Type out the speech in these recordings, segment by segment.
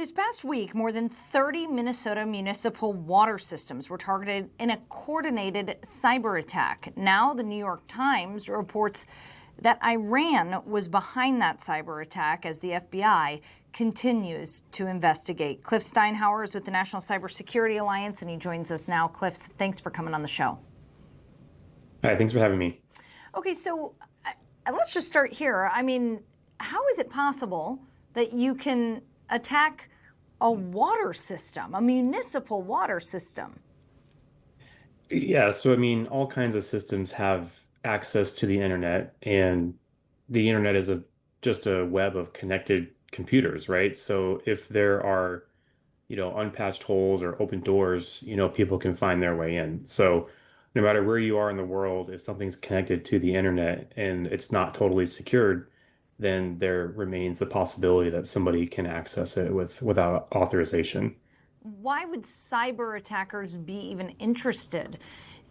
This past week, more than 30 Minnesota municipal water systems were targeted in a coordinated cyber attack. Now, the New York Times reports that Iran was behind that cyber attack as the FBI continues to investigate. Cliff Steinhauer is with the National Cybersecurity Alliance, and he joins us now. Cliff, thanks for coming on the show. Hi, thanks for having me. Okay, so let's just start here. I mean, how is it possible that you can attack a water system, a municipal water system? Yeah, so I mean, all kinds of systems have access to the internet, and the internet is just a web of connected computers, right? So if there are, unpatched holes or open doors, people can find their way in. So no matter where you are in the world, if something's connected to the internet and it's not totally secured, then there remains the possibility that somebody can access it without authorization. Why would cyber attackers be even interested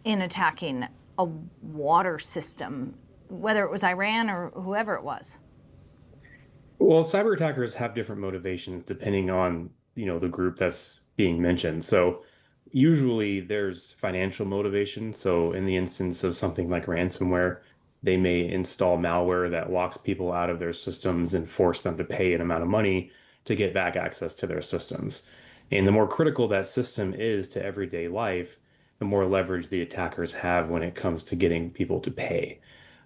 in attacking a water system, whether it was Iran or whoever it was? Well, cyber attackers have different motivations depending on, the group that's being mentioned. So usually there's financial motivation. So in the instance of something like ransomware, they may install malware that locks people out of their systems and force them to pay an amount of money to get back access to their systems. And the more critical that system is to everyday life, the more leverage the attackers have when it comes to getting people to pay.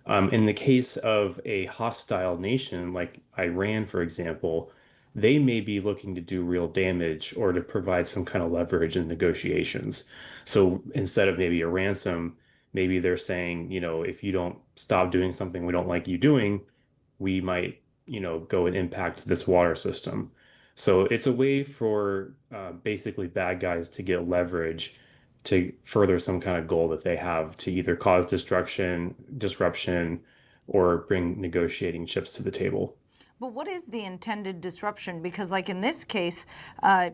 In the case of a hostile nation like Iran, for example, they may be looking to do real damage or to provide some kind of leverage in negotiations. So instead of maybe a ransom, maybe they're saying, if you don't stop doing something we don't like you doing, we might, go and impact this water system. So it's a way for basically bad guys to get leverage to further some kind of goal that they have to either cause destruction, disruption, or bring negotiating chips to the table. But what is the intended disruption? Because, like in this case, the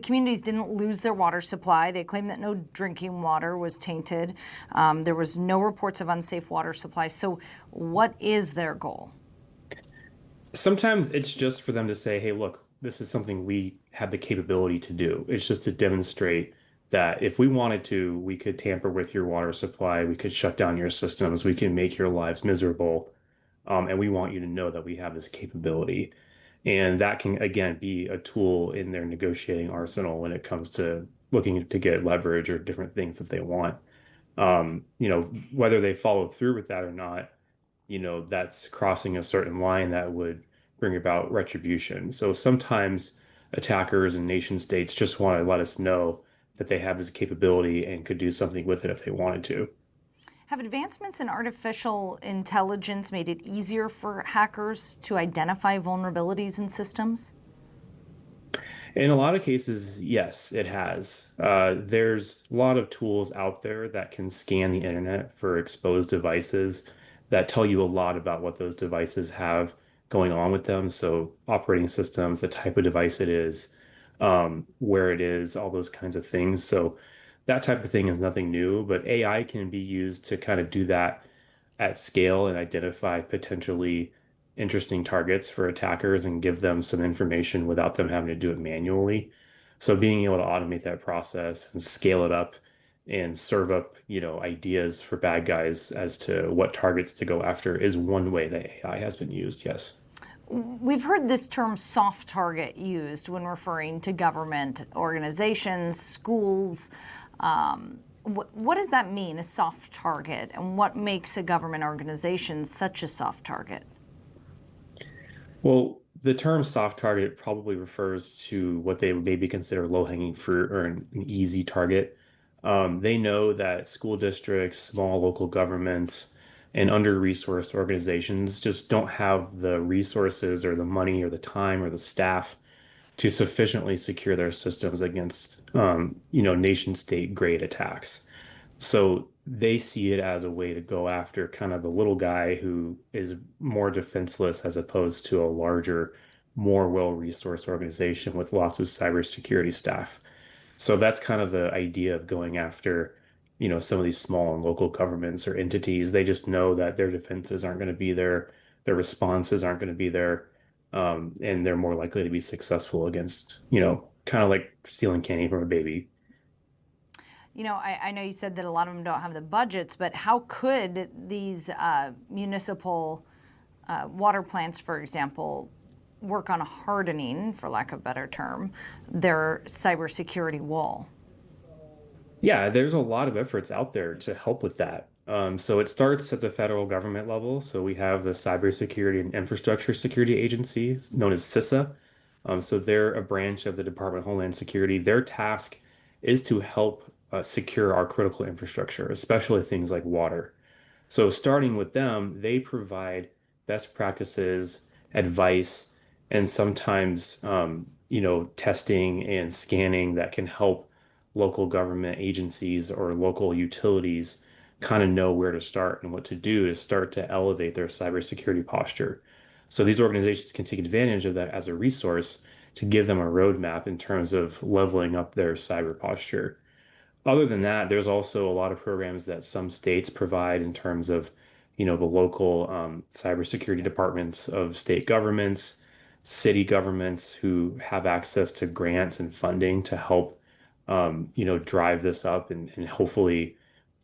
communities didn't lose their water supply. They claimed that no drinking water was tainted. There was no reports of unsafe water supply. So what is their goal? Sometimes it's just for them to say, hey, look, this is something we have the capability to do. It's just to demonstrate that if we wanted to, we could tamper with your water supply, we could shut down your systems, we can make your lives miserable. And we want you to know that we have this capability. And that can, again, be a tool in their negotiating arsenal when it comes to looking to get leverage or different things that they want. Whether they follow through with that or not, that's crossing a certain line that would bring about retribution. So sometimes attackers and nation states just want to let us know that they have this capability and could do something with it if they wanted to. Have advancements in artificial intelligence made it easier for hackers to identify vulnerabilities in systems? In a lot of cases, yes, it has. There's a lot of tools out there that can scan the internet for exposed devices that tell you a lot about what those devices have going on with them. So operating systems, the type of device it is, where it is, all those kinds of things. So that type of thing is nothing new, but AI can be used to kind of do that at scale and identify potentially interesting targets for attackers and give them some information without them having to do it manually. So being able to automate that process and scale it up and serve up, ideas for bad guys as to what targets to go after is one way that AI has been used, yes. We've heard this term soft target used when referring to government organizations, schools. What does that mean, a soft target? And what makes a government organization such a soft target? Well, the term soft target probably refers to what they would maybe consider low-hanging fruit or an easy target. They know that school districts, small local governments, and under-resourced organizations just don't have the resources or the money or the time or the staff to sufficiently secure their systems against, nation state grade attacks. So they see it as a way to go after kind of the little guy who is more defenseless as opposed to a larger, more well-resourced organization with lots of cybersecurity staff. So that's kind of the idea of going after, some of these small and local governments or entities. They just know that their defenses aren't going to be there, their responses aren't going to be there, and they're more likely to be successful against, kind of like stealing candy from a baby. I know you said that a lot of them don't have the budgets, but how could these municipal water plants, for example, work on hardening, for lack of a better term, their cybersecurity wall? Yeah, there's a lot of efforts out there to help with that. So it starts at the federal government level. So we have the Cybersecurity and Infrastructure Security Agency, known as CISA. So they're a branch of the Department of Homeland Security. Their task is to help secure our critical infrastructure, especially things like water. So starting with them, they provide best practices, advice, and sometimes testing and scanning that can help local government agencies or local utilities kind of know where to start and what to do to start to elevate their cybersecurity posture. So these organizations can take advantage of that as a resource to give them a roadmap in terms of leveling up their cyber posture. Other than that, there's also a lot of programs that some states provide in terms of, the local cybersecurity departments of state governments, city governments who have access to grants and funding to help, drive this up and hopefully,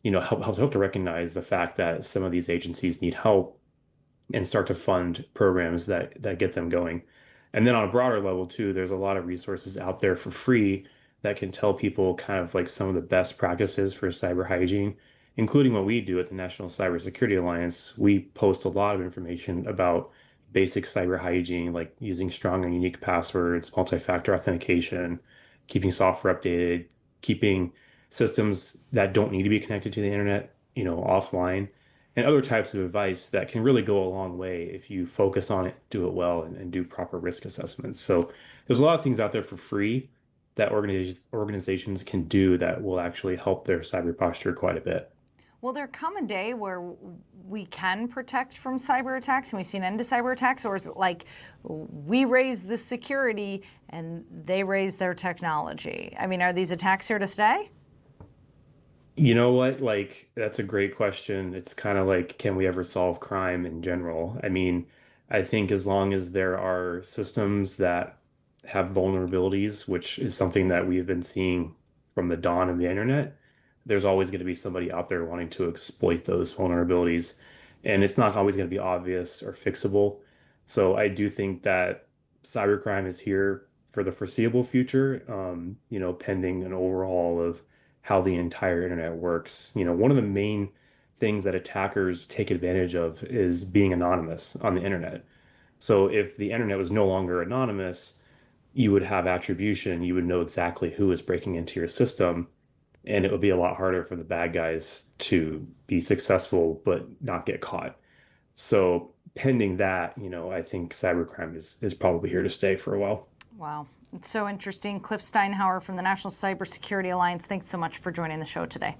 help to recognize the fact that some of these agencies need help and start to fund programs that get them going. And then on a broader level too, there's a lot of resources out there for free that can tell people kind of like some of the best practices for cyber hygiene, including what we do at the National Cybersecurity Alliance. We post a lot of information about basic cyber hygiene, like using strong and unique passwords, multi-factor authentication, keeping software updated, keeping systems that don't need to be connected to the internet, offline, and other types of advice that can really go a long way if you focus on it, do it well, and do proper risk assessments. So there's a lot of things out there for free that organizations can do that will actually help their cyber posture quite a bit. Will there come a day where we can protect from cyber attacks and we see an end to cyber attacks, or is it like we raise the security and they raise their technology? I mean, are these attacks here to stay? You know what? Like, that's a great question. It's kind of like, can we ever solve crime in general? I mean, I think as long as there are systems that have vulnerabilities, which is something that we've been seeing from the dawn of the internet, there's always going to be somebody out there wanting to exploit those vulnerabilities. And it's not always going to be obvious or fixable. So I do think that cybercrime is here for the foreseeable future, pending an overhaul of how the entire internet works. One of the main things that attackers take advantage of is being anonymous on the internet. So if the internet was no longer anonymous, you would have attribution. You would know exactly who is breaking into your system, and it would be a lot harder for the bad guys to be successful but not get caught. So pending that, I think cybercrime is probably here to stay for a while. Wow. It's so interesting. Cliff Steinhauer from the National Cybersecurity Alliance, thanks so much for joining the show today.